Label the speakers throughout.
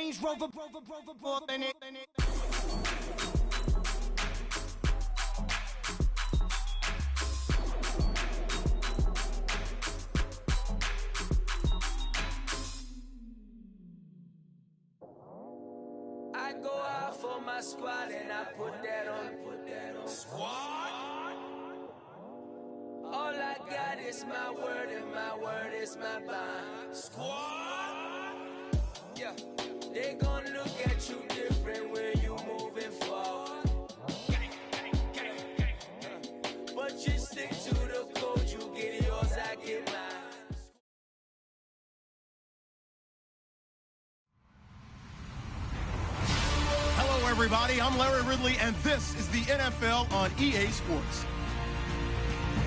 Speaker 1: Range Rover, more than it.
Speaker 2: I go out for my squad and I put that on. Squad? All I got is my word and my word is my bond. Squad? Yeah, they gon' look at you different when you moving forward. But you stick to the code, you get yours, I get mine.
Speaker 3: Hello, everybody. I'm Larry Ridley, and this is the NFL on EA Sports.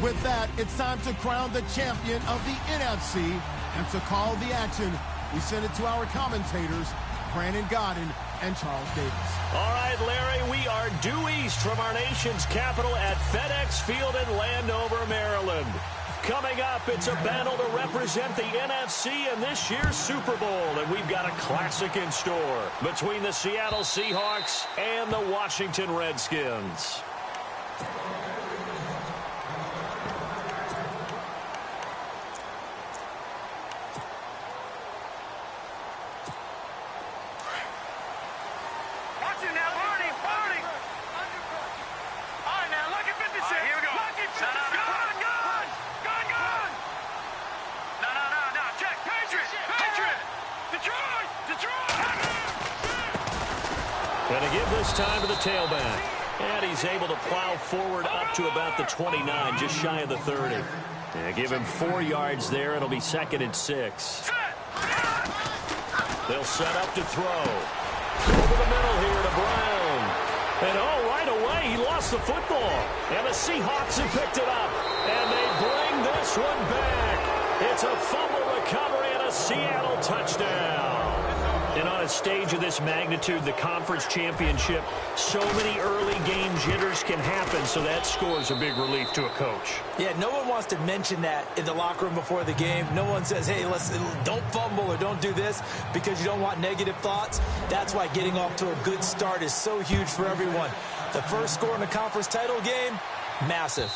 Speaker 3: With that, it's time to crown the champion of the NFC, and to call the action, we send it to our commentators, Brandon Godden and Charles Davis.
Speaker 4: All right, Larry, we are due east from our nation's capital at FedEx Field in Landover, Maryland. Coming up, it's a battle to represent the NFC in this year's Super Bowl, and we've got a classic in store between the Seattle Seahawks and the Washington Redskins. Going to give this time to the tailback. And he's able to plow forward up to about the 29, just shy of the 30. Yeah, give him 4 yards there. It'll be 2nd and 6. They'll set up to throw. Over the middle here to Brown. And right away, he lost the football. And the Seahawks have picked it up. And they bring this one back. It's a fumble recovery and a Seattle touchdown. And on a stage of this magnitude, the conference championship, so many early game jitters can happen, so that scores a big relief to a coach.
Speaker 5: Yeah, no one wants to mention that in the locker room before the game. No one says, hey, don't fumble or don't do this because you don't want negative thoughts. That's why getting off to a good start is so huge for everyone. The first score in the conference title game, massive.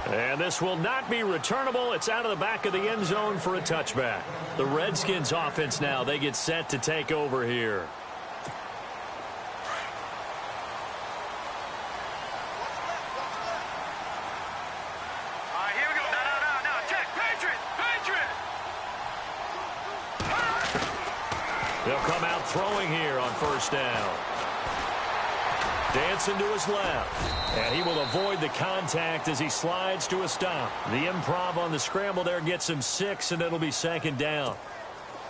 Speaker 4: And this will not be returnable. It's out of the back of the end zone for a touchback. The Redskins offense now, they get set to take over here.
Speaker 6: All right, here we go. No. Check. Patriot.
Speaker 4: They'll come out throwing here on first down. Dancing to his left. And he will avoid the contact as he slides to a stop. The improv on the scramble there gets him 6, and it'll be 2nd down.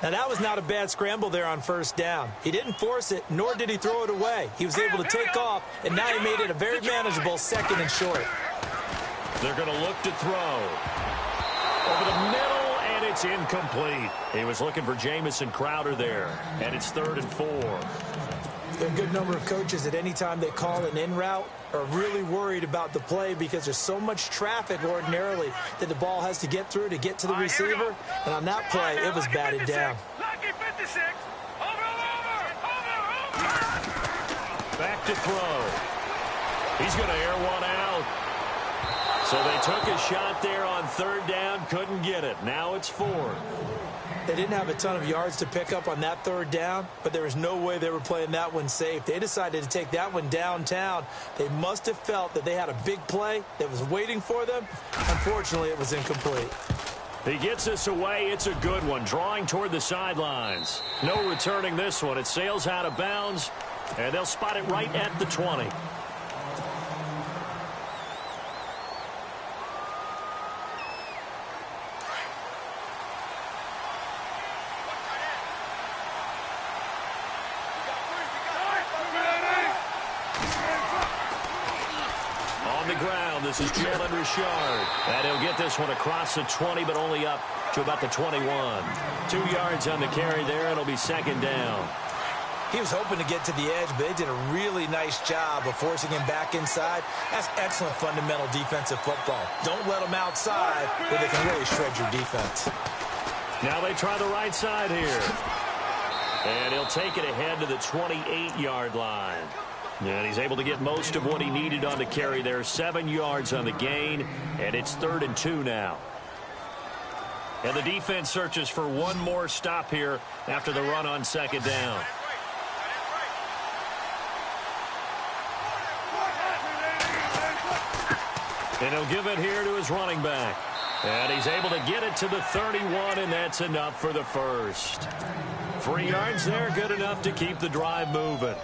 Speaker 5: Now, that was not a bad scramble there on first down. He didn't force it, nor did he throw it away. He was able to take off, and now he made it a very manageable 2nd and short.
Speaker 4: They're going to look to throw. Over the middle, and it's incomplete. He was looking for Jamison Crowder there, and it's 3rd and 4.
Speaker 5: There are a good number of coaches at any time they call an in route are really worried about the play because there's so much traffic ordinarily that the ball has to get through to get to the receiver. And on that play, it was batted down.
Speaker 4: Back to throw. He's going to air one out. So they took a shot there on 3rd down, couldn't get it. Now it's 4th.
Speaker 5: They didn't have a ton of yards to pick up on that 3rd down, but there was no way they were playing that one safe. They decided to take that one downtown. They must have felt that they had a big play that was waiting for them. Unfortunately, it was incomplete.
Speaker 4: He gets this away. It's a good one, drawing toward the sidelines. No returning this one. It sails out of bounds, and they'll spot it right at the 20. This is Jalen Richard. And he'll get this one across the 20, but only up to about the 21. 2 yards on the carry there. It'll be 2nd down.
Speaker 5: He was hoping to get to the edge, but they did a really nice job of forcing him back inside. That's excellent fundamental defensive football. Don't let them outside where they can really shred your defense.
Speaker 4: Now they try the right side here. And he'll take it ahead to the 28-yard line. And he's able to get most of what he needed on the carry there. 7 yards on the gain, and it's 3rd and 2 now. And the defense searches for one more stop here after the run on 2nd down. And he'll give it here to his running back. And he's able to get it to the 31, and that's enough for the first. 3 yards there, good enough to keep the drive moving.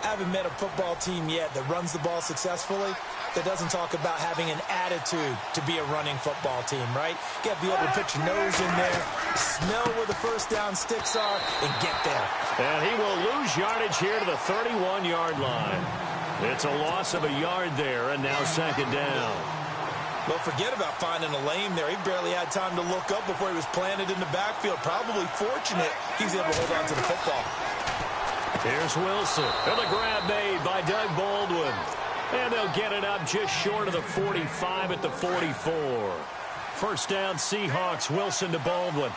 Speaker 5: I haven't met a football team yet that runs the ball successfully that doesn't talk about having an attitude to be a running football team, right? You got to be able to put your nose in there, smell where the first down sticks are, and get there.
Speaker 4: And he will lose yardage here to the 31-yard line. It's a loss of a yard there, and now 2nd down.
Speaker 5: Well, forget about finding a lane there. He barely had time to look up before he was planted in the backfield. Probably fortunate he was able to hold on to the football.
Speaker 4: Here's Wilson. And the grab made by Doug Baldwin. And they'll get it up just short of the 45 at the 44. First down, Seahawks. Wilson to Baldwin.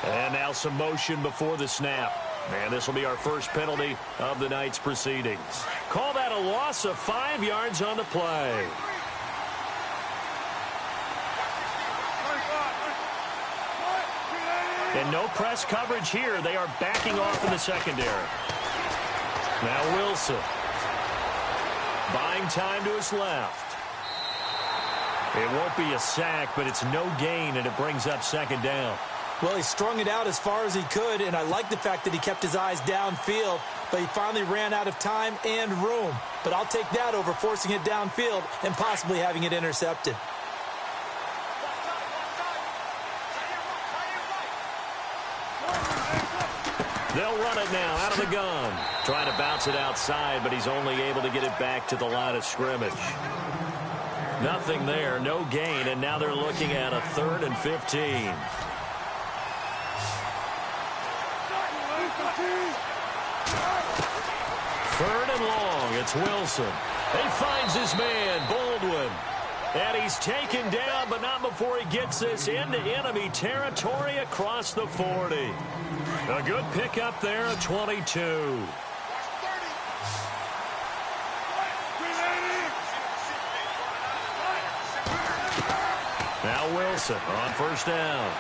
Speaker 4: And now some motion before the snap. And this will be our first penalty of the night's proceedings. Call that a loss of 5 yards on the play. And no press coverage here. They are backing off in the secondary. Now Wilson. Buying time to his left. It won't be a sack, but it's no gain, and it brings up 2nd down.
Speaker 5: Well, he strung it out as far as he could, and I like the fact that he kept his eyes downfield, but he finally ran out of time and room. But I'll take that over forcing it downfield and possibly having it intercepted.
Speaker 4: They'll run it now out of the gun. Trying to bounce it outside, but he's only able to get it back to the line of scrimmage. Nothing there, no gain, and now they're looking at a 3rd and 15. Third and long, it's Wilson. He finds his man, Baldwin. And he's taken down, but not before he gets this into enemy territory across the 40. A good pickup there at 22. Now Wilson on first down.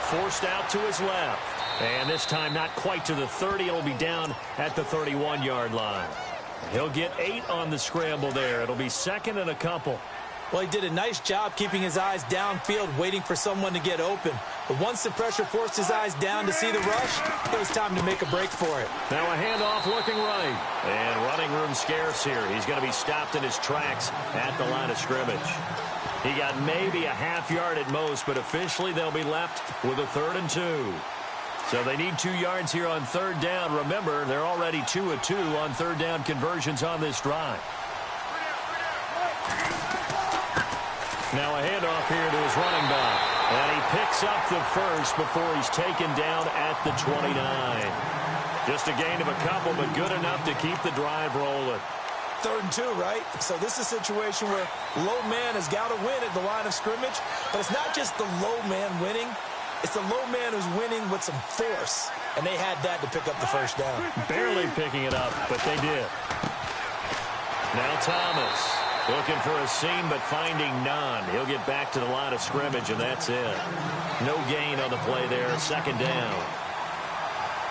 Speaker 4: Forced out to his left. And this time not quite to the 30. It'll be down at the 31-yard line. He'll get 8 on the scramble there. It'll be 2nd and a couple.
Speaker 5: Well, he did a nice job keeping his eyes downfield, waiting for someone to get open. But once the pressure forced his eyes down to see the rush, it was time to make a break for it.
Speaker 4: Now a handoff looking right. And running room scarce here. He's going to be stopped in his tracks at the line of scrimmage. He got maybe a half yard at most, but officially they'll be left with a 3rd and 2. So they need 2 yards here on 3rd down. Remember, they're already 2 of 2 on 3rd down conversions on this drive. Now a handoff here to his running back. And he picks up the first before he's taken down at the 29. Just a gain of a couple, but good enough to keep the drive rolling.
Speaker 5: 3rd and 2, right? So this is a situation where low man has got to win at the line of scrimmage. But it's not just the low man winning. It's the low man who's winning with some force. And they had that to pick up the first down.
Speaker 4: Barely picking it up, but they did. Now Thomas looking for a seam, but finding none. He'll get back to the line of scrimmage, and that's it. No gain on the play there. 2nd down.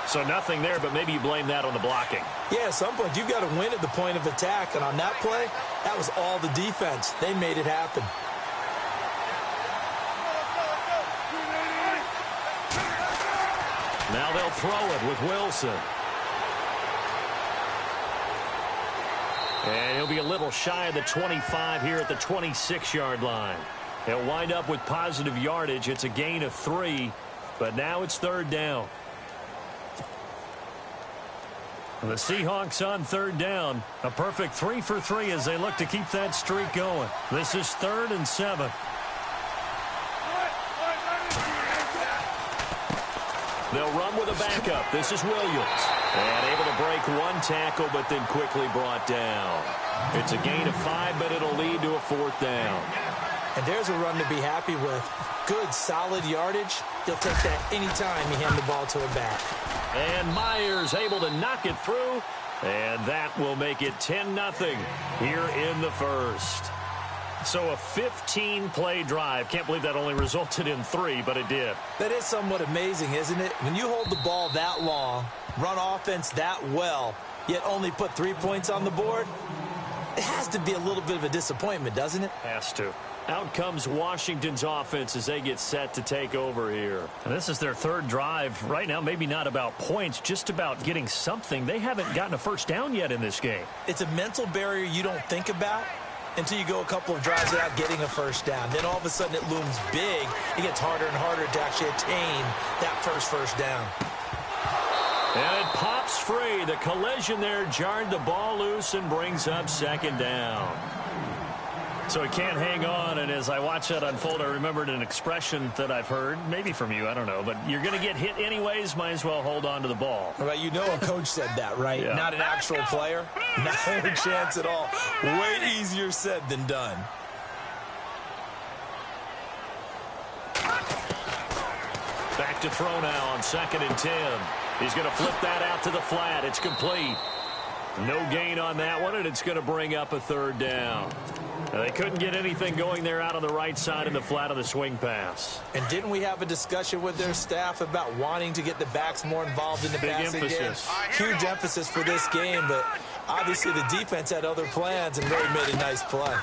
Speaker 4: So nothing there, but maybe you blame that on the blocking.
Speaker 5: Yeah, at some point you've got to win at the point of attack. And on that play, that was all the defense. They made it happen.
Speaker 4: Now they'll throw it with Wilson. And he'll be a little shy of the 25 here at the 26-yard line. He'll wind up with positive yardage. It's a gain of 3, but now it's 3rd down. The Seahawks on 3rd down. A perfect 3 for 3 as they look to keep that streak going. This is 3rd and 7. They'll run with a backup. This is Williams. And able to break one tackle, but then quickly brought down. It's a gain of 5, but it'll lead to a 4th down.
Speaker 5: And there's a run to be happy with. Good, solid yardage. He'll take that anytime you hand the ball to him back.
Speaker 4: And Myers able to knock it through. And that will make it 10-0 here in the first. So a 15-play drive. Can't believe that only resulted in 3, but it did.
Speaker 5: That is somewhat amazing, isn't it? When you hold the ball that long, run offense that well, yet only put 3 points on the board, it has to be a little bit of a disappointment, doesn't it?
Speaker 4: Has to. Out comes Washington's offense as they get set to take over here. And this is their third drive. Right now, maybe not about points, just about getting something. They haven't gotten a first down yet in this game.
Speaker 5: It's a mental barrier you don't think about until you go a couple of drives without getting a first down. Then all of a sudden it looms big. It gets harder and harder to actually attain that first down.
Speaker 4: And it pops free. The collision there jarred the ball loose and brings up second down. So he can't hang on, and as I watch that unfold, I remembered an expression that I've heard, maybe from you, I don't know, but you're going to get hit anyways, might as well hold on to the ball.
Speaker 5: Right, you know a coach said that, right?
Speaker 4: Yeah.
Speaker 5: Not an actual player. Not a chance at all. Way easier said than done.
Speaker 4: Back to throw now on 2nd and 10. He's going to flip that out to the flat. It's complete. No gain on that one, and it's going to bring up a third down. Now, they couldn't get anything going there out on the right side in the flat of the swing pass.
Speaker 5: And didn't we have a discussion with their staff about wanting to get the backs more involved in the passing game? Huge emphasis for this game, but obviously the defense had other plans and really made a nice play.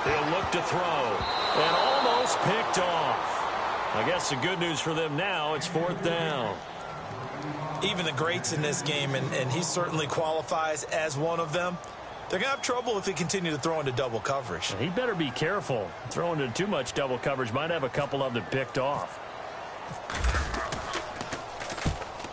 Speaker 4: He'll look to throw, and almost picked off. I guess the good news for them now, it's 4th down.
Speaker 5: Even the greats in this game, and he certainly qualifies as one of them, they're going to have trouble if they continue to throw into double coverage.
Speaker 4: He better be careful. Throwing into too much double coverage might have a couple of them picked off.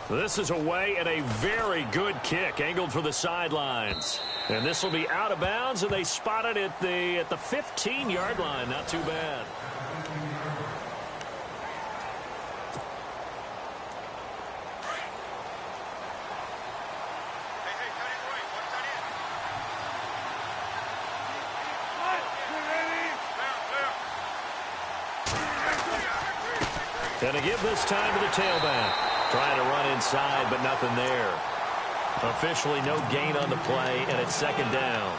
Speaker 4: This is away and a very good kick angled for the sidelines. And this will be out of bounds, and they spot it at the 15-yard line. Not too bad. And to give this time to the tailback. Trying to run inside, but nothing there. Officially no gain on the play, and it's 2nd down.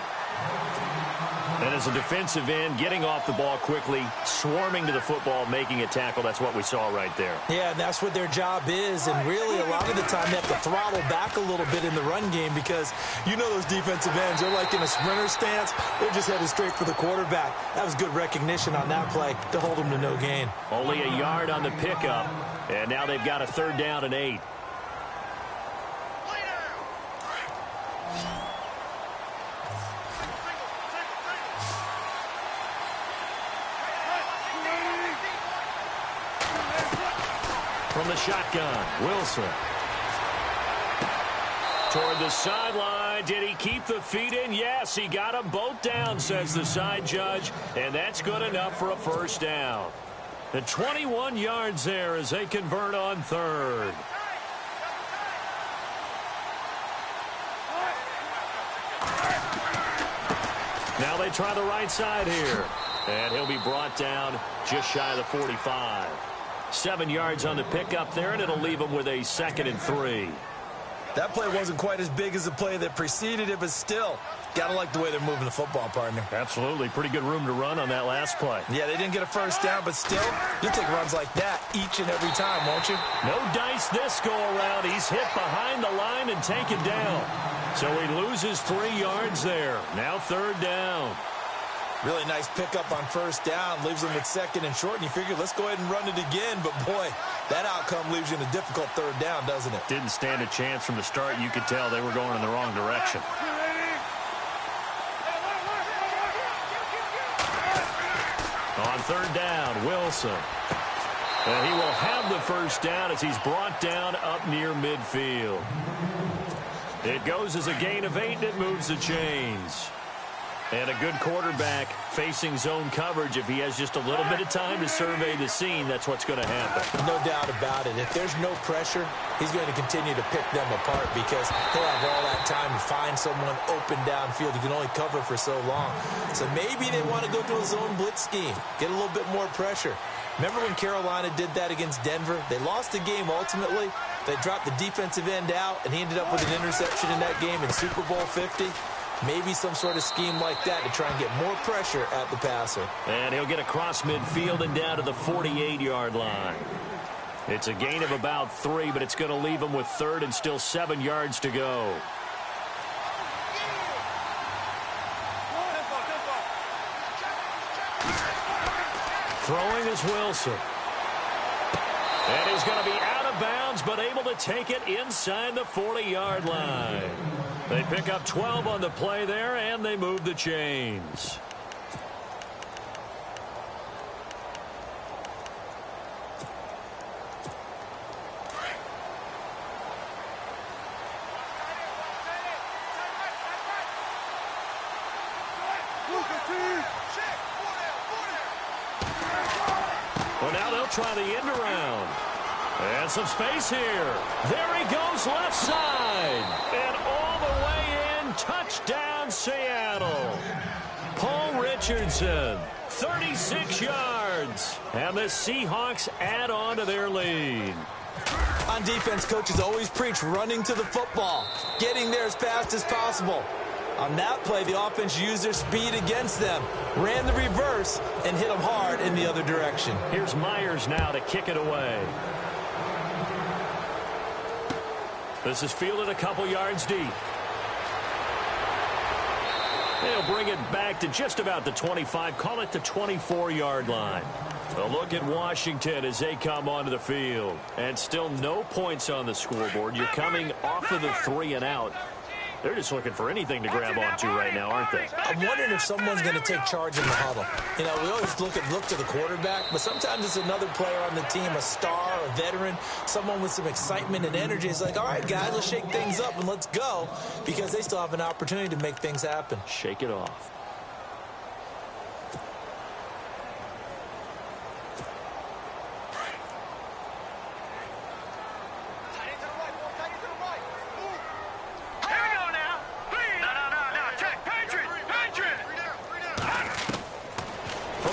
Speaker 4: And as a defensive end, getting off the ball quickly, swarming to the football, making a tackle, that's what we saw right there.
Speaker 5: Yeah, and that's what their job is, and really a lot of the time they have to throttle back a little bit in the run game because you know those defensive ends, they're like in a sprinter stance, they're just headed straight for the quarterback. That was good recognition on that play to hold them to no gain.
Speaker 4: Only a yard on the pickup, and now they've got a 3rd down and 8. From the shotgun, Wilson. Toward the sideline. Did he keep the feet in? Yes, he got them both down, says the side judge. And that's good enough for a 1st down. The 21 yards there as they convert on 3rd. Now they try the right side here. And he'll be brought down just shy of the 45. 7 yards on the pickup there, and it'll leave him with a 2nd and 3.
Speaker 5: That play wasn't quite as big as the play that preceded it, but still, gotta like the way they're moving the football, partner.
Speaker 4: Absolutely. Pretty good room to run on that last play.
Speaker 5: Yeah, they didn't get a 1st down, but still, you'll take runs like that each and every time, won't you?
Speaker 4: No dice this go-around. He's hit behind the line and taken down. So he loses 3 yards there. Now 3rd down.
Speaker 5: Really nice pickup on 1st down. Leaves him with 2nd and short, and you figure, let's go ahead and run it again. But, boy, that outcome leaves you in a difficult 3rd down, doesn't it?
Speaker 4: Didn't stand a chance from the start. You could tell they were going in the wrong direction. On 3rd down, Wilson. And he will have the 1st down as he's brought down up near midfield. It goes as a gain of 8, and it moves the chains. And a good quarterback facing zone coverage, if he has just a little bit of time to survey the scene, that's what's going to happen.
Speaker 5: No doubt about it. If there's no pressure, he's going to continue to pick them apart because he'll have all that time to find someone open downfield. He can only cover for so long. So maybe they want to go to a zone blitz scheme, get a little bit more pressure. Remember when Carolina did that against Denver? They lost the game ultimately. They dropped the defensive end out, and he ended up with an interception in that game in Super Bowl 50. Maybe some sort of scheme like that to try and get more pressure at the passer.
Speaker 4: And he'll get across midfield and down to the 48-yard line. It's a gain of about 3, but it's going to leave him with 3rd and still 7 yards to go. Throwing is Wilson. And he's going to be out of bounds, but able to take it inside the 40-yard line. They pick up 12 on the play there, and they move the chains. Well, now they'll try the end around. And some space here. There he goes left side. And all the way in. Touchdown, Seattle. Paul Richardson, 36 yards. And the Seahawks add on to their lead.
Speaker 5: On defense, coaches always preach running to the football, getting there as fast as possible. On that play, the offense used their speed against them, ran the reverse, and hit them hard in the other direction.
Speaker 4: Here's Myers now to kick it away. This is fielded a couple yards deep. They'll bring it back to just about the 25, call it the 24-yard line. A look at Washington as they come onto the field. And still no points on the scoreboard. You're coming off of the 3 and out. They're just looking for anything to grab onto right now, aren't they?
Speaker 5: I'm wondering if someone's going to take charge in the huddle. You know, we always look to the quarterback, but sometimes it's another player on the team, a star, a veteran, someone with some excitement and energy. It's like, all right, guys, let's shake things up and let's go, because they still have an opportunity to make things happen.
Speaker 4: Shake it off.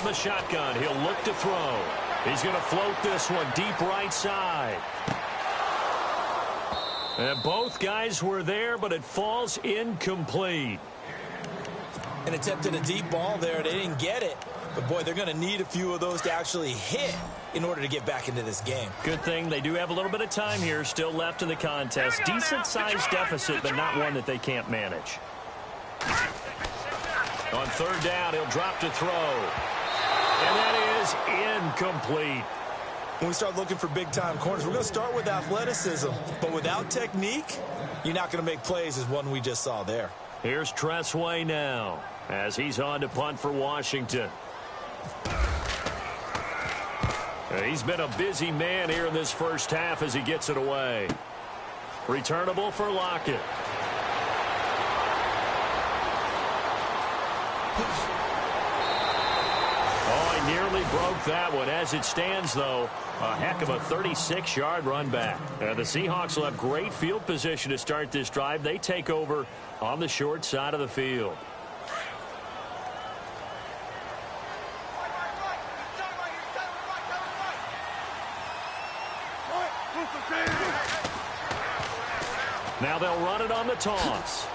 Speaker 4: The shotgun, he'll look to throw. He's going to float this one deep right side. And both guys were there, but it falls incomplete.
Speaker 5: An attempt at a deep ball there. They didn't get it. But, boy, they're going to need a few of those to actually hit in order to get back into this game.
Speaker 4: Good thing they do have a little bit of time here still left in the contest. Decent-sized deficit, but not one that they can't manage. On 3rd down, he'll drop to throw. And that is incomplete.
Speaker 5: When we start looking for big-time corners, we're going to start with athleticism. But without technique, you're not going to make plays as one we just saw there.
Speaker 4: Here's Tressway now as he's on to punt for Washington. He's been a busy man here in this first half as he gets it away. Returnable for Lockett. Nearly broke that one. As it stands, though, a heck of a 36-yard run back. The Seahawks will have great field position to start this drive. They take over on the short side of the field. Now they'll run it on the toss.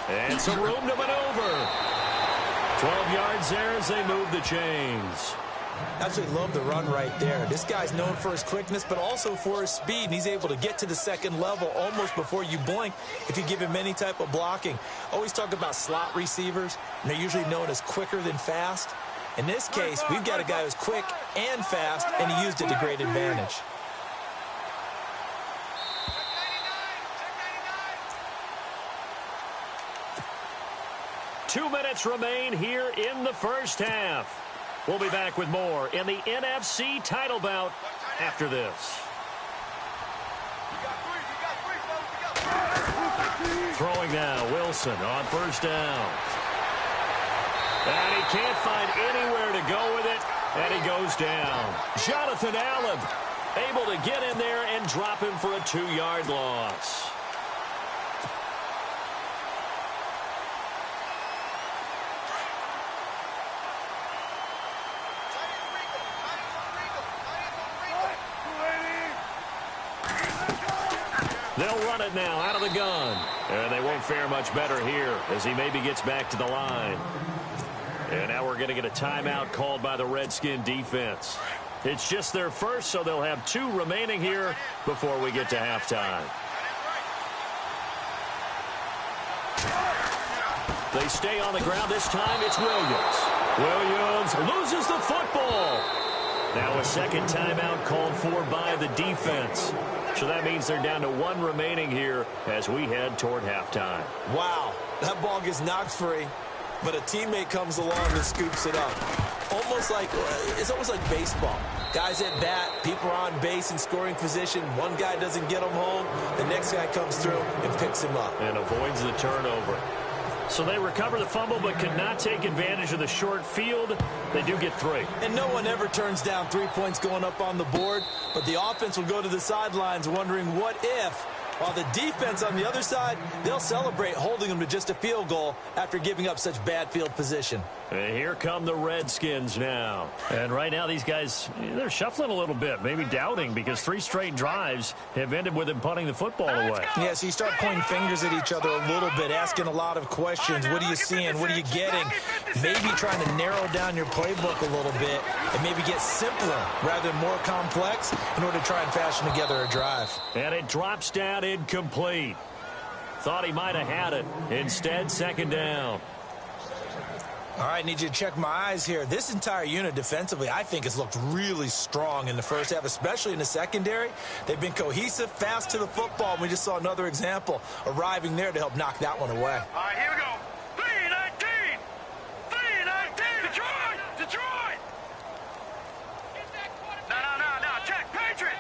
Speaker 4: And some room to maneuver. 12 yards there as they move the chains.
Speaker 5: Absolutely love the run right there. This guy's known for his quickness, but also for his speed. And he's able to get to the second level almost before you blink if you give him any type of blocking. Always talk about slot receivers, and they're usually known as quicker than fast. In this case, we've got a guy who's quick and fast, and he used it to great advantage.
Speaker 4: Two minutes remain here in the first half. We'll be back with more in the NFC title bout after this. Throwing now, Wilson on 1st down. And he can't find anywhere to go with it, and he goes down. Jonathan Allen able to get in there and drop him for a 2-yard loss. They'll run it now out of the gun. And they won't fare much better here as he maybe gets back to the line. And now we're going to get a timeout called by the Redskin defense. It's just their first, so they'll have 2 remaining here before we get to halftime. They stay on the ground. This time it's Williams. Williams loses the football. Now a second timeout called for by the defense. So that means they're down to 1 remaining here as we head toward halftime.
Speaker 5: Wow, that ball gets knocked free, but a teammate comes along and scoops it up. It's almost like baseball. Guys at bat, people are on base in scoring position. One guy doesn't get him home. The next guy comes through and picks him up.
Speaker 4: And avoids the turnover. So they recover the fumble but could not take advantage of the short field. They do get 3.
Speaker 5: And no one ever turns down 3 points going up on the board, but the offense will go to the sidelines wondering what if, while the defense on the other side, they'll celebrate holding them to just a field goal after giving up such bad field position.
Speaker 4: And here come the Redskins now. And right now these guys, they're shuffling a little bit, maybe doubting, because 3 straight drives have ended with them punting the football away.
Speaker 5: Yeah, so you start pointing fingers at each other a little bit, asking a lot of questions. What are you seeing? What are you getting? Maybe trying to narrow down your playbook a little bit and maybe get simpler rather than more complex in order to try and fashion together a drive.
Speaker 4: And it drops down incomplete. Thought he might have had it. Instead, second down.
Speaker 5: All right, need you to check my eyes here. This entire unit defensively, I think, has looked really strong in the first half, especially in the secondary. They've been cohesive, fast to the football. We just saw another example arriving there to help knock that one away.
Speaker 6: All right, here we go. 3-19. 3-19. Detroit. Detroit. No. Check. Patriot.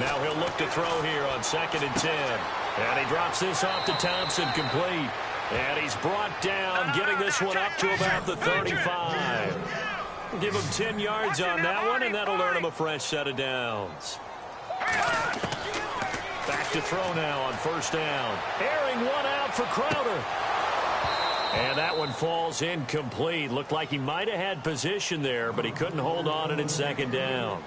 Speaker 4: Now he'll look to throw here on 2nd and 10. And he drops this off to Thompson, complete. And he's brought down, getting this one up to about the 35. Give him 10 yards on that one, and that'll earn him a fresh set of downs. Back to throw now on 1st down. Airing one out for Crowder. And that one falls incomplete. Looked like he might have had position there, but he couldn't hold on it in 2nd down.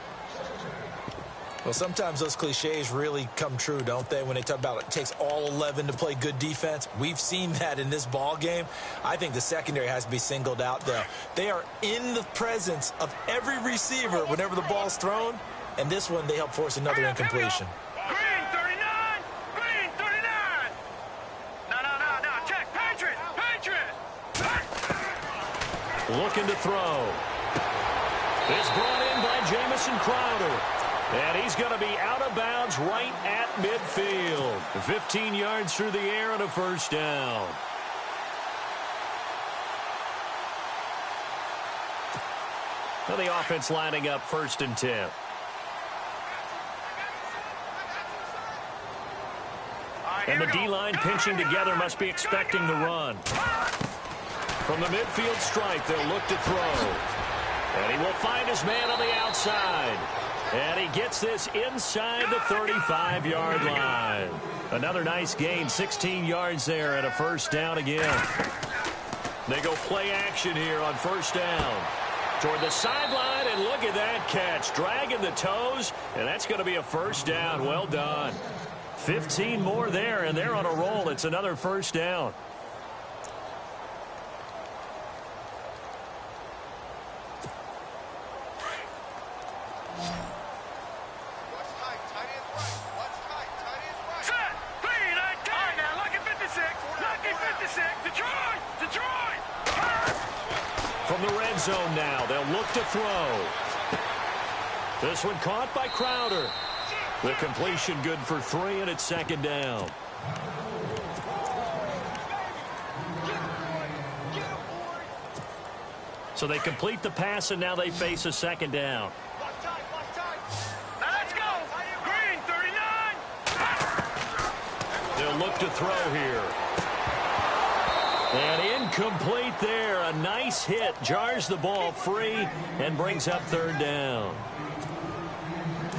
Speaker 5: Well, sometimes those cliches really come true, don't they, when they talk about it takes all 11 to play good defense. We've seen that in this ball game. I think the secondary has to be singled out, though. They are in the presence of every receiver whenever the ball's thrown, and this one they help force another incompletion.
Speaker 6: Green 39. Green 39. No. Check. Patriot.
Speaker 4: Looking to throw. It's brought in by Jamison Crowder. And he's going to be out of bounds right at midfield. 15 yards through the air and a 1st down. Well, the offense lining up 1st and 10. And the D-line pinching together, must be expecting the run. From the midfield stripe, they'll look to throw. And he will find his man on the outside. And he gets this inside the 35-yard line. Another nice gain, 16 yards there and a 1st down again. They go play action here on 1st down. Toward the sideline, and look at that catch. Dragging the toes, and that's going to be a 1st down. Well done. 15 more there, and they're on a roll. It's another 1st down. From the red zone now, they'll look to throw. This one caught by Crowder. The completion good for 3, and it's 2nd down. So they complete the pass, and now they face a 2nd down.
Speaker 6: Let's go. Green 39.
Speaker 4: They'll look to throw here. And incomplete there. A nice hit. Jars the ball free and brings up third down.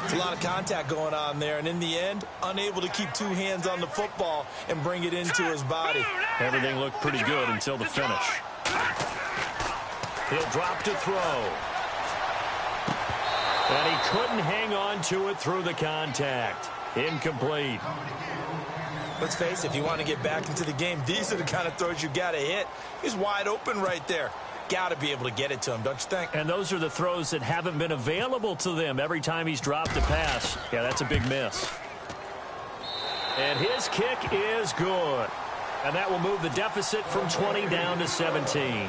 Speaker 5: It's a lot of contact going on there, and in the end, unable to keep two hands on the football and bring it into his body.
Speaker 4: Everything looked pretty good until the finish. He'll drop to throw. And he couldn't hang on to it through the contact. Incomplete.
Speaker 5: Let's face it, if you want to get back into the game, these are the kind of throws you got to hit. He's wide open right there. Got to be able to get it to him, don't you think?
Speaker 4: And those are the throws that haven't been available to them every time he's dropped a pass. Yeah, that's a big miss. And his kick is good. And that will move the deficit from 20 down to 17.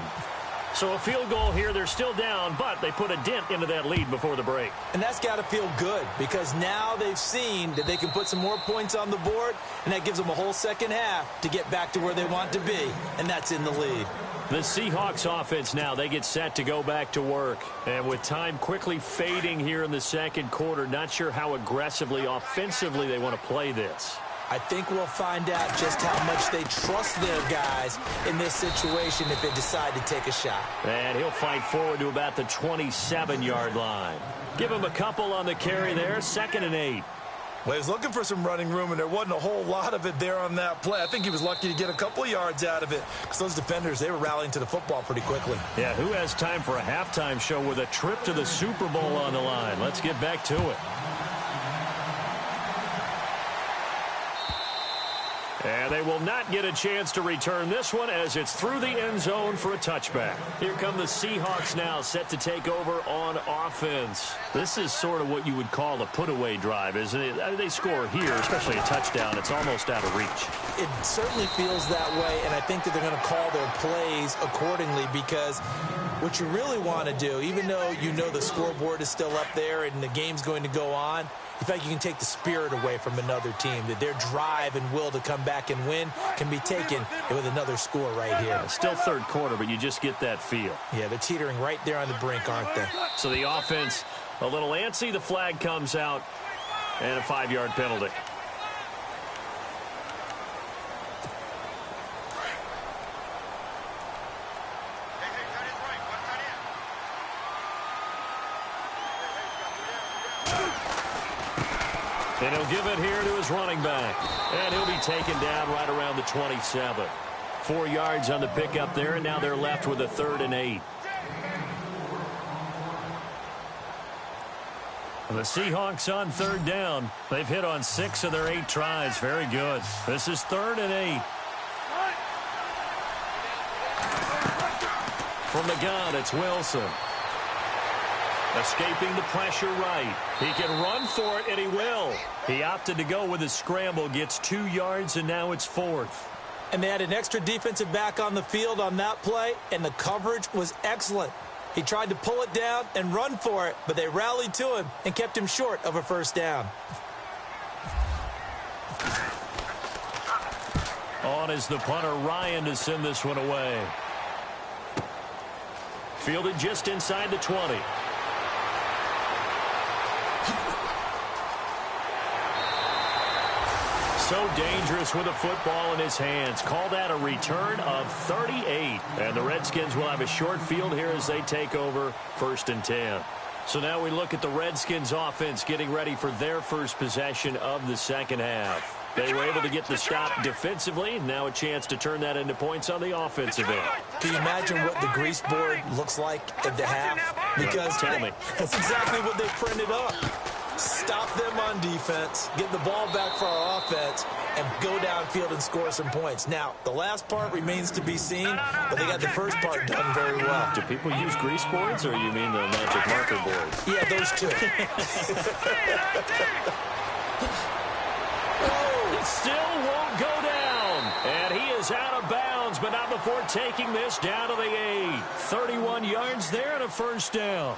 Speaker 4: So a field goal here, they're still down, but they put a dent into that lead before the break.
Speaker 5: And that's got to feel good because now they've seen that they can put some more points on the board, and that gives them a whole second half to get back to where they want to be, and that's in the lead.
Speaker 4: The Seahawks offense now, they get set to go back to work. And with time quickly fading here in the second quarter, not sure how aggressively, offensively they want to play this.
Speaker 5: I think we'll find out just how much they trust their guys in this situation if they decide to take a shot.
Speaker 4: And he'll fight forward to about the 27-yard line. Give him a couple on the carry there, 2nd and 8.
Speaker 5: Well, he was looking for some running room, and there wasn't a whole lot of it there on that play. I think he was lucky to get a couple of yards out of it because those defenders, they were rallying to the football pretty quickly.
Speaker 4: Yeah, who has time for a halftime show with a trip to the Super Bowl on the line? Let's get back to it. And they will not get a chance to return this one as it's through the end zone for a touchback. Here come the Seahawks now set to take over on offense. This is sort of what you would call a put-away drive, isn't it? They score here, especially a touchdown. It's almost out of reach.
Speaker 5: It certainly feels that way, and I think that they're going to call their plays accordingly because what you really want to do, even though you know the scoreboard is still up there and the game's going to go on, in fact, you can take the spirit away from another team, that their drive and will to come back and win can be taken with another score right here.
Speaker 4: Still third quarter, but you just get that feel.
Speaker 5: Yeah, they're teetering right there on the brink, aren't they?
Speaker 4: So the offense a little antsy. The flag comes out, and a 5-yard penalty. And he'll give it here to his running back. And he'll be taken down right around the 27. 4 yards on the pickup there, and now they're left with a 3rd and 8. The Seahawks on 3rd down. They've hit on 6 of their 8 tries. Very good. This is 3rd and 8. From the gun, it's Wilson. Escaping the pressure right. He can run for it, and he will. He opted to go with a scramble, gets 2 yards, and now it's 4th.
Speaker 5: And they had an extra defensive back on the field on that play, and the coverage was excellent. He tried to pull it down and run for it, but they rallied to him and kept him short of a first down.
Speaker 4: On is the punter, Ryan, to send this one away. Fielded just inside the 20. So dangerous with a football in his hands. Call that a return of 38. And the Redskins will have a short field here as they take over 1st and 10. So now we look at the Redskins offense getting ready for their first possession of the second half. They were able to get the stop defensively. Now a chance to turn that into points on the offensive end.
Speaker 5: Can you imagine what the grease board looks like at the half? Because
Speaker 4: tell me.
Speaker 5: That's exactly what they printed up. Stop them on defense, get the ball back for our offense, and go downfield and score some points. Now, the last part remains to be seen, but they got the first part done very well.
Speaker 4: Do people use grease boards, or you mean the magic marker boards?
Speaker 5: Yeah, those two.
Speaker 4: Oh, it still won't go down. And he is out of bounds, but not before taking this down to the 8. 31 yards there and a first down.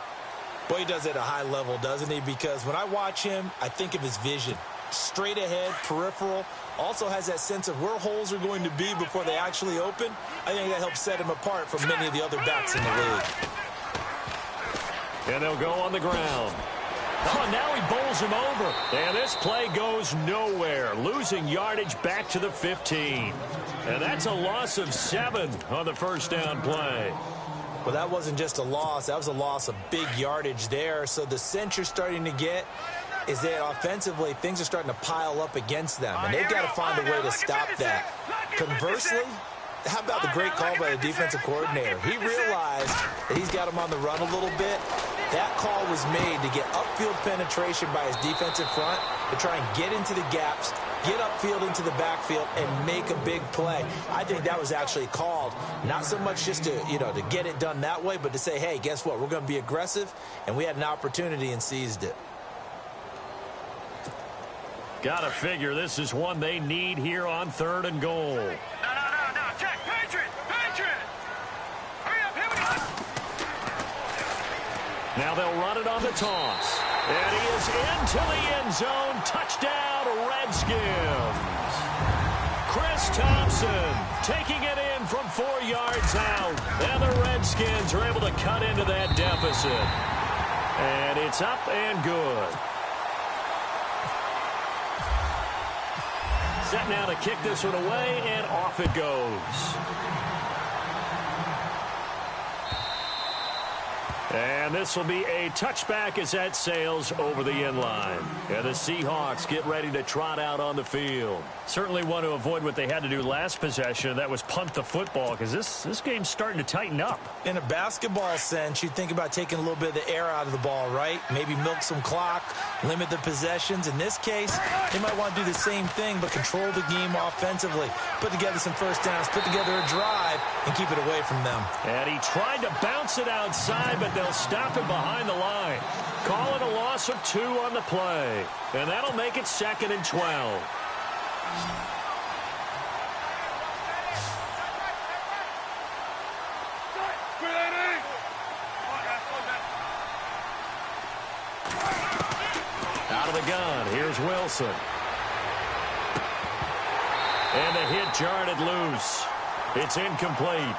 Speaker 5: Boy, he does it at a high level, doesn't he? Because when I watch him, I think of his vision. Straight ahead, peripheral. Also has that sense of where holes are going to be before they actually open. I think that helps set him apart from many of the other backs in the league.
Speaker 4: And they'll go on the ground. Oh, and now he bowls him over. And this play goes nowhere, losing yardage back to the 15. And that's a loss of 7 on the first down play.
Speaker 5: Well, that wasn't just a loss. That was a loss of big yardage there. So the sense you're starting to get is that offensively things are starting to pile up against them, and they've got to find a way to stop that. Conversely, how about the great call by the defensive coordinator? He realized that he's got him on the run a little bit. That call was made to get upfield penetration by his defensive front to try and get into the gaps, get upfield into the backfield, and make a big play. I think that was actually called, not so much just to, to get it done that way, but to say, hey, guess what? We're going to be aggressive, and we had an opportunity and seized it.
Speaker 4: Gotta figure this is one they need here on 3rd and goal.
Speaker 6: No. Check. Patriot. Hurry up. Here we go.
Speaker 4: Now they'll run it on the toss. And he is into the end zone. Touchdown, Redskins. Chris Thompson taking it in from 4 yards out. And the Redskins are able to cut into that deficit. And it's up and good. Set now to kick this one away, and off it goes. And this will be a touchback as that sails over the end line. And the Seahawks get ready to trot out on the field. Certainly want to avoid what they had to do last possession. That was punt the football, because this game's starting to tighten up.
Speaker 5: In a basketball sense, you think about taking a little bit of the air out of the ball, right? Maybe milk some clock, limit the possessions. In this case, they might want to do the same thing, but control the game offensively. Put together some first downs, put together a drive, and keep it away from them.
Speaker 4: And he tried to bounce it outside, but they'll stop him behind the line. Call it a loss of 2 on the play. And that'll make it 2nd and 12. Out of the gun, here's Wilson. And the hit jarred it loose. It's incomplete.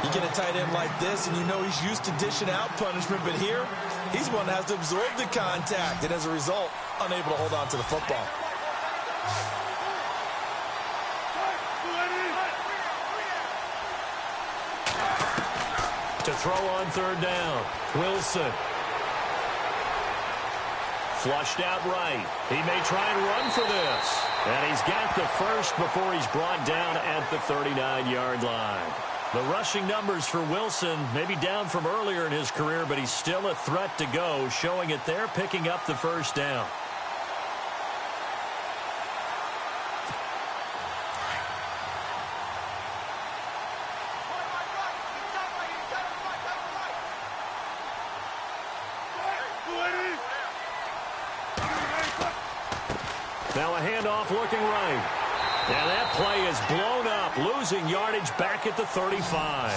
Speaker 5: You get a tight end like this, and you know he's used to dishing out punishment, but here, he's one that has to absorb the contact, and as a result, unable to hold on to the football.
Speaker 4: To throw on 3rd down, Wilson. Flushed out right. He may try and run for this. And he's got the first before he's brought down at the 39-yard line. The rushing numbers for Wilson may be down from earlier in his career, but he's still a threat to go, showing it there, picking up the first down. Now a handoff looking right. And that play is blown up, losing yardage back at the 35.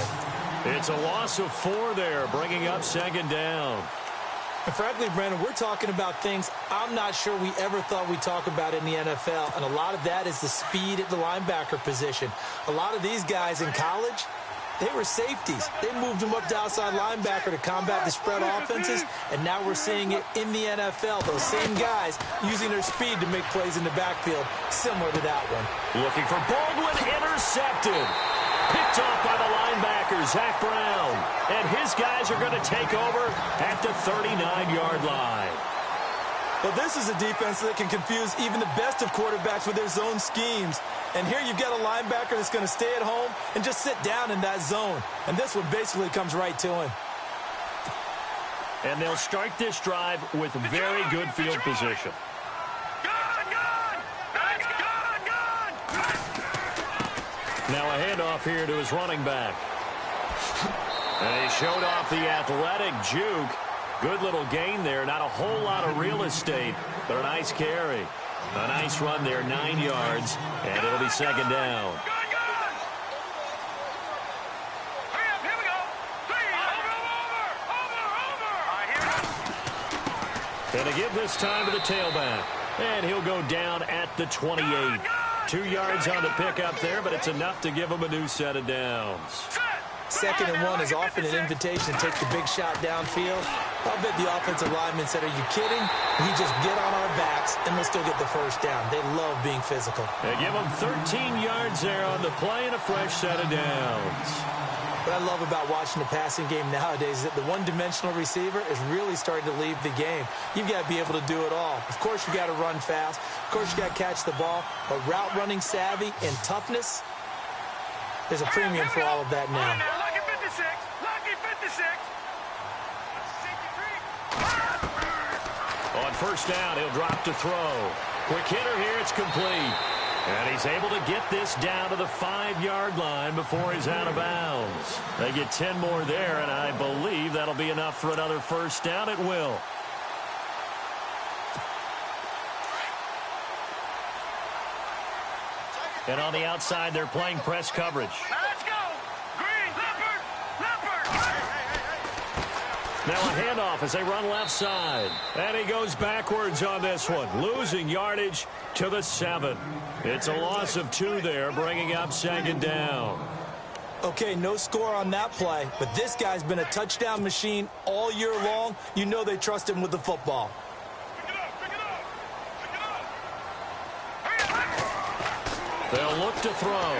Speaker 4: It's a loss of 4 there, bringing up 2nd down.
Speaker 5: And frankly, Brandon, we're talking about things I'm not sure we ever thought we'd talk about in the NFL, and a lot of that is the speed at the linebacker position. A lot of these guys in college, they were safeties. They moved them up to outside linebacker to combat the spread offenses, and now we're seeing it in the NFL. Those same guys using their speed to make plays in the backfield, similar to that one.
Speaker 4: Looking for Baldwin, intercepted. Picked off by the linebacker, Zach Brown. And his guys are going to take over at the 39-yard line.
Speaker 5: Well, this is a defense that can confuse even the best of quarterbacks with their zone schemes. And here you've got a linebacker that's going to stay at home and just sit down in that zone. And this one basically comes right to him.
Speaker 4: And they'll start this drive with very good field position. Now a handoff here to his running back. And he showed off the athletic juke. Good little gain there. Not a whole lot of real estate, but a nice carry. A nice run there, 9 yards, and it'll be 2nd down. And to give this time to the tailback. And he'll go down at the 28. 2 yards on the pickup there, but it's enough to give him a new set of downs.
Speaker 5: 2nd and 1 is often an invitation to take the big shot downfield. I'll bet the offensive lineman said, are you kidding? We just get on our backs, and we'll still get the first down. They love being physical.
Speaker 4: They give them 13 yards there on the play and a fresh set of downs.
Speaker 5: What I love about watching the passing game nowadays is that the one-dimensional receiver is really starting to leave the game. You've got to be able to do it all. Of course, you got to run fast. Of course, you got to catch the ball. But route running savvy and toughness, there's a premium for all of that now.
Speaker 6: Lucky 56. Lucky 56.
Speaker 4: On first down, he'll drop to throw. Quick hitter here, it's complete. And he's able to get this down to the 5-yard line before he's out of bounds. They get 10 more there, and I believe that'll be enough for another first down. It will. And on the outside, they're playing press coverage.
Speaker 6: Let's go. Green, leopard, leopard.
Speaker 4: Now a handoff as they run left side. And he goes backwards on this one, losing yardage to the 7. It's a loss of 2 there, bringing up 2nd down.
Speaker 5: Okay, no score on that play, but this guy's been a touchdown machine all year long. You know they trust him with the football.
Speaker 4: They'll look to throw.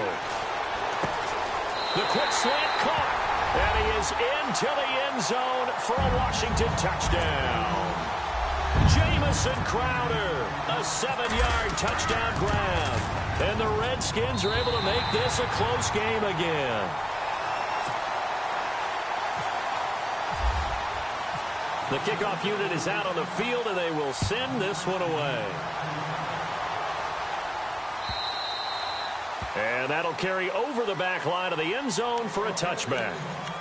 Speaker 4: The quick slant caught. And he is into the end zone for a Washington touchdown. Jamison Crowder, a 7-yard touchdown grab. And the Redskins are able to make this a close game again. The kickoff unit is out on the field, and they will send this one away. And that'll carry over the back line of the end zone for a touchback.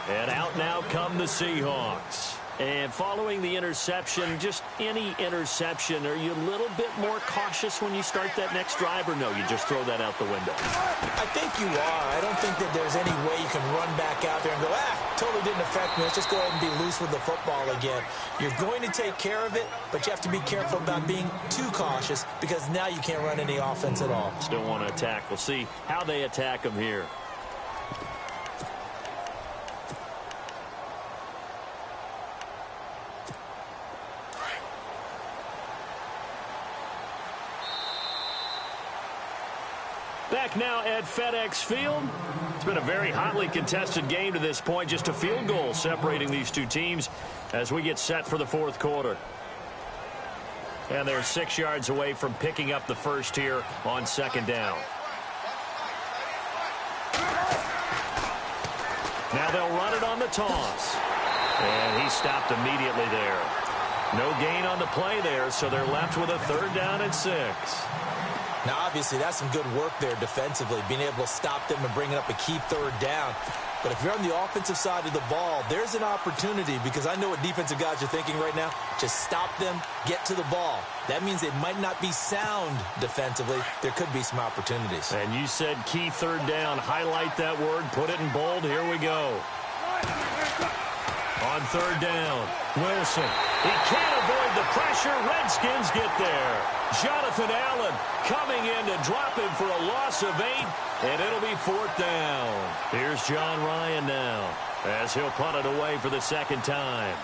Speaker 4: And out now come the Seahawks. And following the interception, just any interception, are you a little bit more cautious when you start that next drive, or no, you just throw that out the window?
Speaker 5: I think you are. I don't think that there's any way you can run back out there and go, totally didn't affect me. Let's just go ahead and be loose with the football again. You're going to take care of it, but you have to be careful about being too cautious because now you can't run any offense at all.
Speaker 4: Still want to attack. We'll see how they attack them here. Back now at FedEx Field. It's been a very hotly contested game to this point. Just a field goal separating these two teams as we get set for the 4th quarter. And they're 6 yards away from picking up the first here on 2nd down. Now they'll run it on the toss. And he stopped immediately there. No gain on the play there, so they're left with a 3rd down and 6.
Speaker 5: Now, obviously, that's some good work there defensively, being able to stop them and bringing up a key 3rd down. But if you're on the offensive side of the ball, there's an opportunity because I know what defensive guys are thinking right now. Just stop them, get to the ball. That means they might not be sound defensively. There could be some opportunities.
Speaker 4: And you said key 3rd down. Highlight that word. Put it in bold. Here we go. On 3rd down, Wilson. He can't avoid the pressure. Redskins get there. Jonathan Allen coming in to drop him for a loss of 8, and it'll be 4th down. Here's John Ryan now as he'll punt it away for the 2nd time.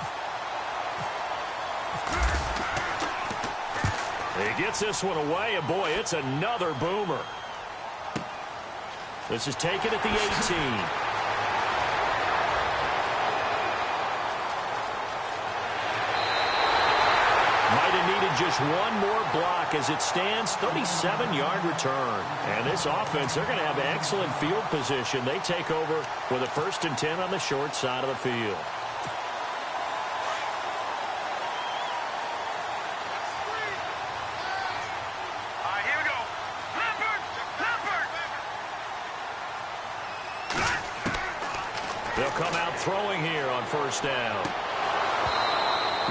Speaker 4: He gets this one away, and boy, it's another boomer. This is taken at the 18. Might have needed just one more block as it stands, 37-yard return. And this offense, they're going to have excellent field position. They take over with a 1st and 10 on the short side of the field.
Speaker 6: All right, here we go. Leopard, leopard.
Speaker 4: They'll come out throwing here on 1st down.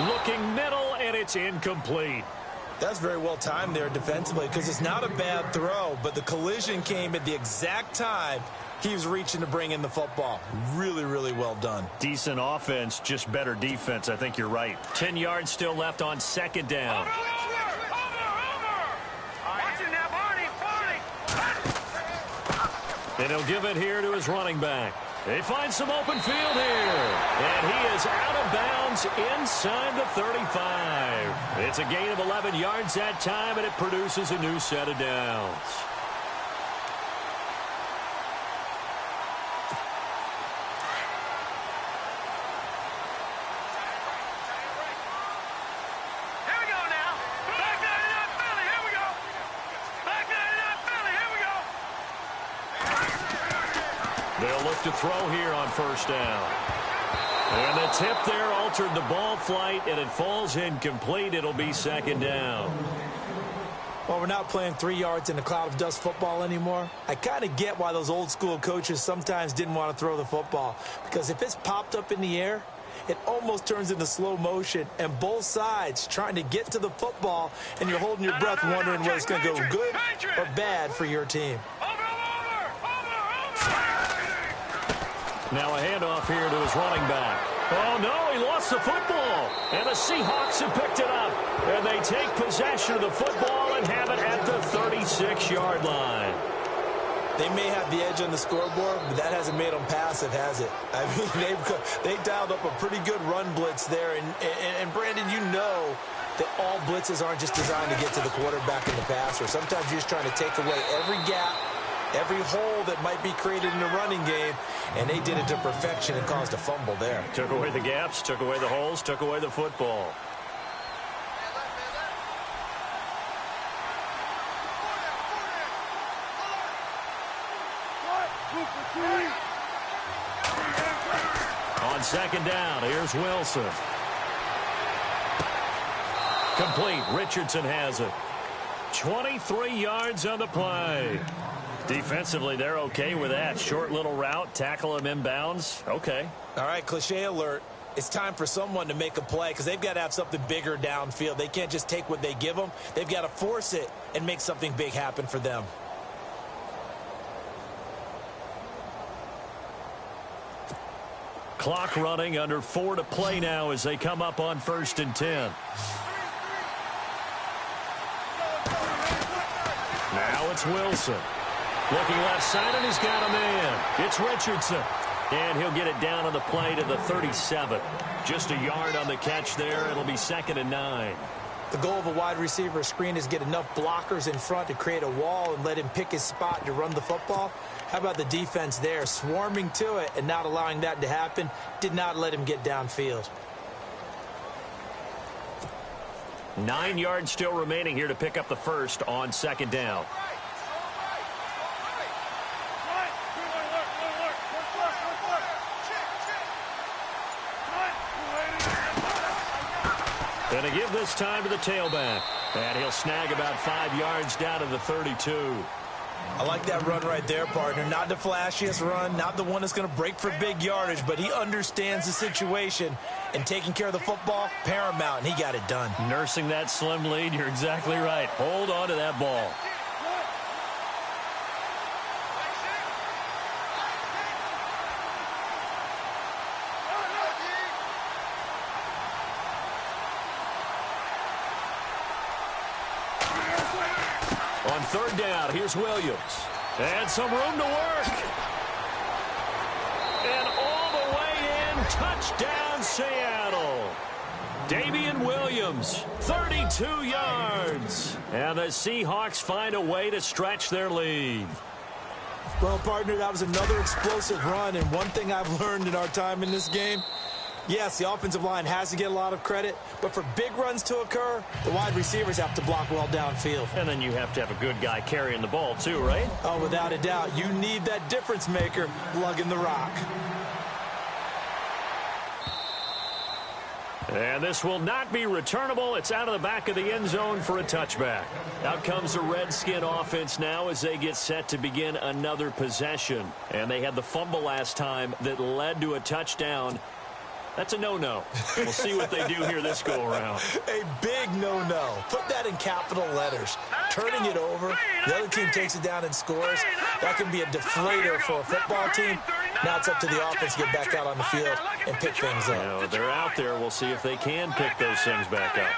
Speaker 4: Looking middle, and it's incomplete.
Speaker 5: That's very well timed there defensively because it's not a bad throw, but the collision came at the exact time he was reaching to bring in the football. Really, really well done.
Speaker 4: Decent offense, just better defense. I think you're right. 10 yards still left on 2nd down.
Speaker 6: Over. Watching that, Barney.
Speaker 4: And he'll give it here to his running back. They find some open field here. And he is out of bounds inside the 35. It's a gain of 11 yards that time, and it produces a new set of downs.
Speaker 6: Here we go now. Back 99 Philly. Here we go. Back 99 Philly. Here we go.
Speaker 4: They'll look to throw here on first down. And the tip there altered the ball flight, and it falls incomplete. It'll be second down.
Speaker 5: Well, we're not playing 3 yards in a cloud of dust football anymore. I kind of get why those old school coaches sometimes didn't want to throw the football. Because if it's popped up in the air, it almost turns into slow motion, and both sides trying to get to the football, and you're holding your breath wondering whether it's going to go good or bad for your team.
Speaker 4: Now a handoff here to his running back. Oh, no, he lost the football. And the Seahawks have picked it up. And they take possession of the football and have it at the 36-yard line.
Speaker 5: They may have the edge on the scoreboard, but that hasn't made them passive, has it? I mean, they dialed up a pretty good run blitz there. And Brandon, you know that all blitzes aren't just designed to get to the quarterback and the passer. Sometimes you're just trying to take away every gap, every hole that might be created in the running game, and they did it to perfection and caused a fumble there.
Speaker 4: Took away the gaps, took away the holes, took away the football. On second down, here's Wilson. Complete. Richardson has it. 23 yards on the play. Defensively, they're okay with that. Short little route, tackle him inbounds. Okay.
Speaker 5: All right, cliche alert. It's time for someone to make a play because they've got to have something bigger downfield. They can't just take what they give them. They've got to force it and make something big happen for them.
Speaker 4: Clock running, under 4 to play now as they come up on 1st and 10. Now it's Wilson. Looking left side, and he's got a man. It's Richardson. And he'll get it down on the play to the 37. Just a yard on the catch there. It'll be 2nd and 9.
Speaker 5: The goal of a wide receiver screen is get enough blockers in front to create a wall and let him pick his spot to run the football. How about the defense there, swarming to it and not allowing that to happen? Did not let him get downfield.
Speaker 4: 9 yards still remaining here to pick up the first on 2nd down. Going to give this time to the tailback. And he'll snag about 5 yards down to the 32.
Speaker 5: I like that run right there, partner. Not the flashiest run, not the one that's going to break for big yardage, but he understands the situation, and taking care of the football, paramount, and he got it done.
Speaker 4: Nursing that slim lead, you're exactly right. Hold on to that ball. On 3rd down, here's Williams. And some room to work. And all the way in, touchdown Seattle. Damian Williams, 32 yards. And the Seahawks find a way to stretch their lead.
Speaker 5: Well, partner, that was another explosive run, and one thing I've learned in our time in this game, yes, the offensive line has to get a lot of credit, but for big runs to occur, the wide receivers have to block well downfield.
Speaker 4: And then you have to have a good guy carrying the ball too, right?
Speaker 5: Oh, without a doubt. You need that difference maker lugging the rock.
Speaker 4: And this will not be returnable. It's out of the back of the end zone for a touchback. Out comes the Redskin offense now as they get set to begin another possession. And they had the fumble last time that led to a touchdown. That's a no-no. We'll see what they do here this go-around.
Speaker 5: A big no-no. Put that in capital letters. Turning it over, the other team takes it down and scores. That can be a deflator for a football team. Now it's up to the offense to get back out on the field and pick things up.
Speaker 4: You know, they're out there. We'll see if they can pick those things back up.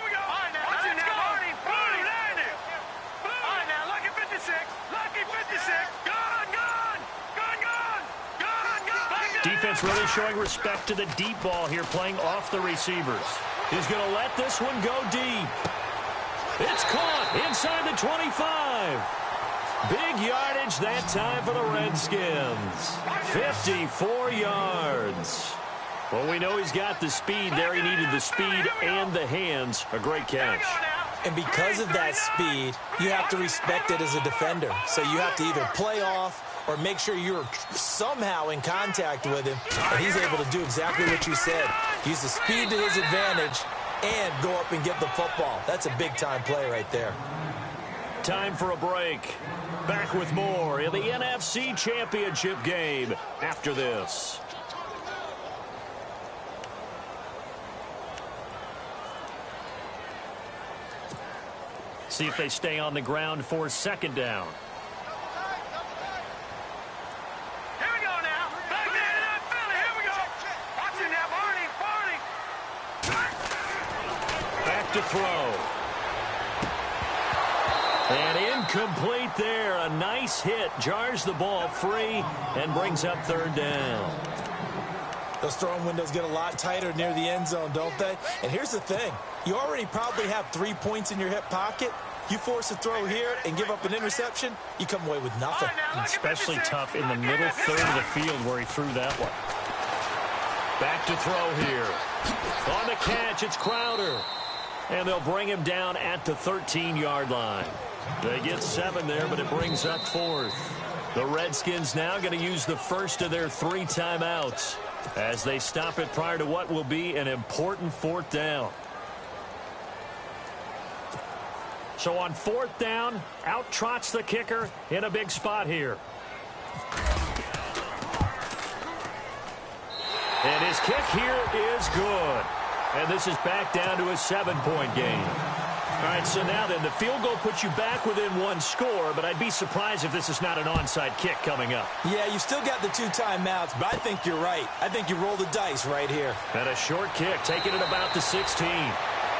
Speaker 4: defense really showing respect to the deep ball here, playing off the receivers. He's going to let this one go deep. It's caught inside the 25. Big yardage that time for the Redskins. 54 yards. Well, we know he's got the speed there. He needed the speed and the hands. A great catch.
Speaker 5: And because of that speed, you have to respect it as a defender. So you have to either play off or make sure you're somehow in contact with him. And he's able to do exactly what you said. Use the speed to his advantage and go up and get the football. That's a big-time play right there.
Speaker 4: Time for a break. Back with more in the NFC Championship game after this. See if they stay on the ground for second down.
Speaker 6: Here we go now. Back there in that Philly. Here we go. Watch it now, Barney.
Speaker 4: Back to throw. And incomplete there. A nice hit. Jars the ball free and brings up third down.
Speaker 5: Those throwing windows get a lot tighter near the end zone, don't they? And here's the thing. You already probably have 3 points in your hip pocket. You force a throw here and give up an interception, you come away with nothing.
Speaker 4: Especially tough in the middle third of the field where he threw that one. Back to throw here. On the catch, it's Crowder. And they'll bring him down at the 13-yard line. They get 7 there, but it brings up 4th. The Redskins now going to use the first of their 3 timeouts as they stop it prior to what will be an important 4th down. So on 4th down, out trots the kicker in a big spot here. And his kick here is good. And this is back down to a 7-point game. All right, so now then, the field goal puts you back within 1 score, but I'd be surprised if this is not an onside kick coming up.
Speaker 5: Yeah, you still got the 2 timeouts, but I think you're right. I think you roll the dice right here.
Speaker 4: And a short kick, taking it about the 16.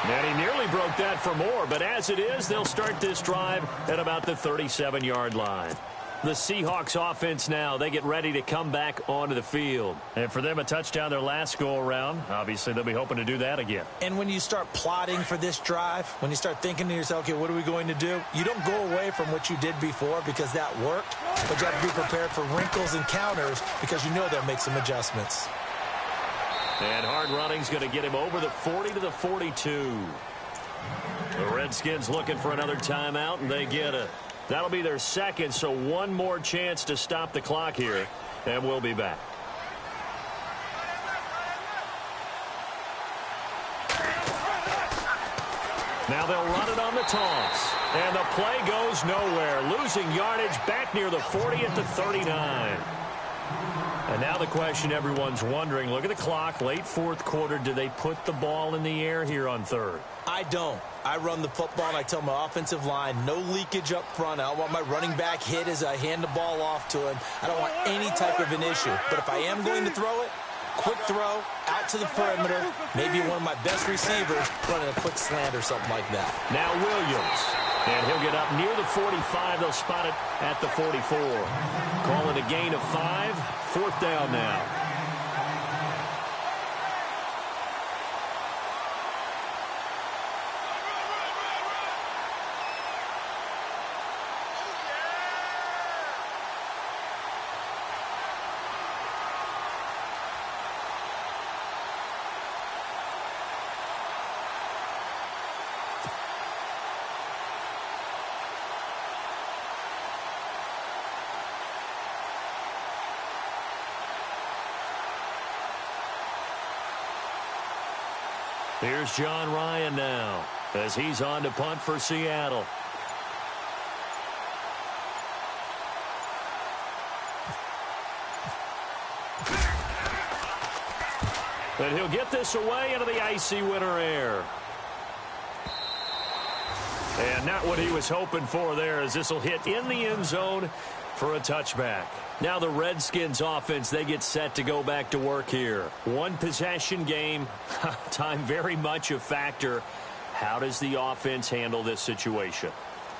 Speaker 4: And he nearly broke that for more, but as it is, they'll start this drive at about the 37-yard line. The Seahawks offense now, they get ready to come back onto the field. And for them, a touchdown their last go-around. Obviously, they'll be hoping to do that again.
Speaker 5: And when you start plotting for this drive, when you start thinking to yourself, okay, what are we going to do? You don't go away from what you did before because that worked, but you have to be prepared for wrinkles and counters because you know they'll make some adjustments.
Speaker 4: And hard running's going to get him over the 40 to the 42. The Redskins looking for another timeout, and they get it. That'll be their second, so 1 more chance to stop the clock here, and we'll be back. Now they'll run it on the toss, and the play goes nowhere. Losing yardage back near the 40 at the 39. And now the question everyone's wondering, look at the clock, late 4th quarter, do they put the ball in the air here on 3rd?
Speaker 5: I don't. I run the football, and I tell my offensive line, no leakage up front. I don't want my running back hit as I hand the ball off to him. I don't want any type of an issue. But if I am going to throw it, quick throw, out to the perimeter, maybe one of my best receivers running a quick slant or something like that.
Speaker 4: Now Williams. And he'll get up near the 45. They'll spot it at the 44. Call it a gain of 5. 4th down now. Here's John Ryan now as he's on to punt for Seattle. And he'll get this away into the icy winter air. And not what he was hoping for there, as this will hit in the end zone for a touchback. Now the Redskins offense, they get set to go back to work here. 1 possession game, time very much a factor. How does the offense handle this situation?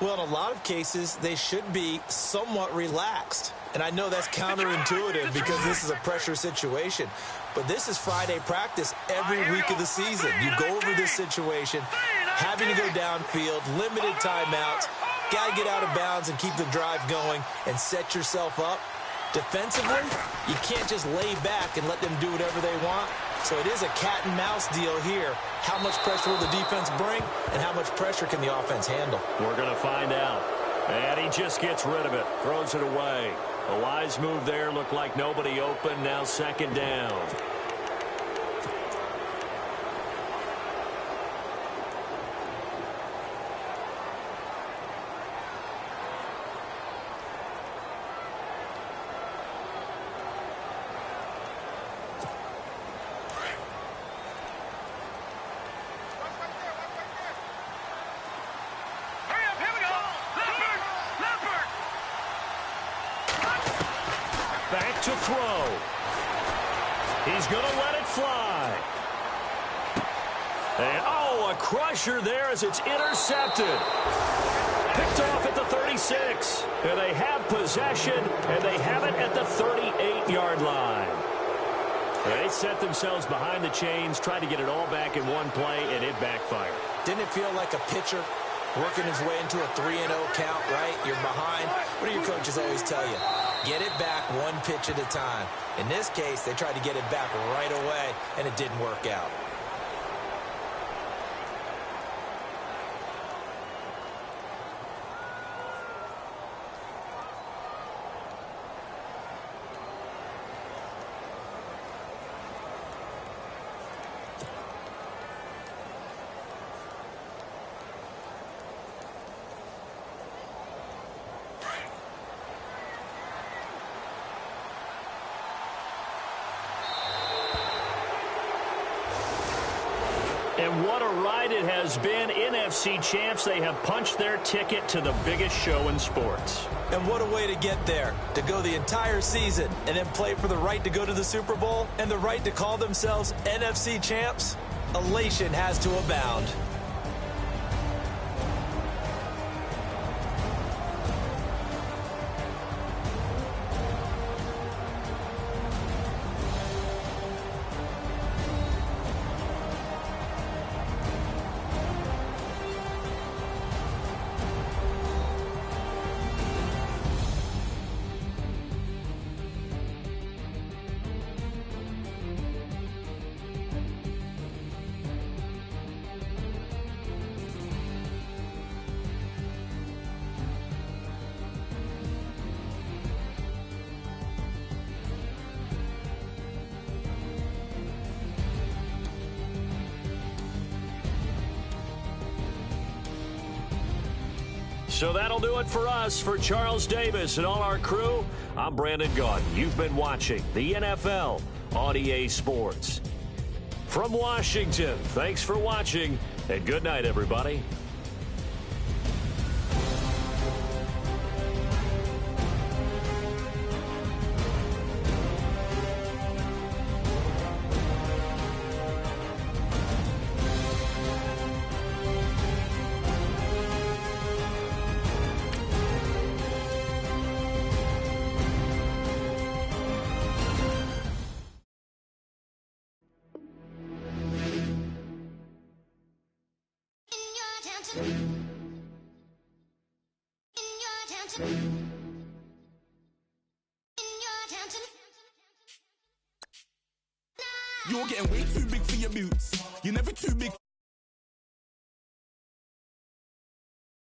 Speaker 5: Well, in a lot of cases, they should be somewhat relaxed. And I know that's counterintuitive because this is a pressure situation. But this is Friday practice every week of the season. You go over this situation, having to go downfield, limited timeouts, got to get out of bounds and keep the drive going and set yourself up. Defensively, you can't just lay back and let them do whatever they want. So it is a cat and mouse deal here. How much pressure will the defense bring, and how much pressure can the offense handle?
Speaker 4: We're going to find out. And he just gets rid of it, throws it away. A wise move there, looked like nobody open, now second down. Back to throw. He's going to let it fly. And, oh, a crusher there as it's intercepted. Picked off at the 36. And they have possession, and they have it at the 38-yard line. They set themselves behind the chains, tried to get it all back in one play, and it backfired.
Speaker 5: Didn't it feel like a pitcher working his way into a 3-0 count, right? You're behind. What do your coaches always tell you? Get it back one pitch at a time. In this case, they tried to get it back right away, and it didn't work out.
Speaker 4: And what a ride it has been. NFC champs, they have punched their ticket to the biggest show in sports.
Speaker 5: And what a way to get there, to go the entire season and then play for the right to go to the Super Bowl and the right to call themselves NFC champs. Elation has to abound.
Speaker 4: So that'll do it for us. For Charles Davis and all our crew, I'm Brandon Gaudin. You've been watching the NFL on EA Sports. From Washington, thanks for watching, and good night, everybody.
Speaker 7: You're getting way too big for your boots. You're never too big.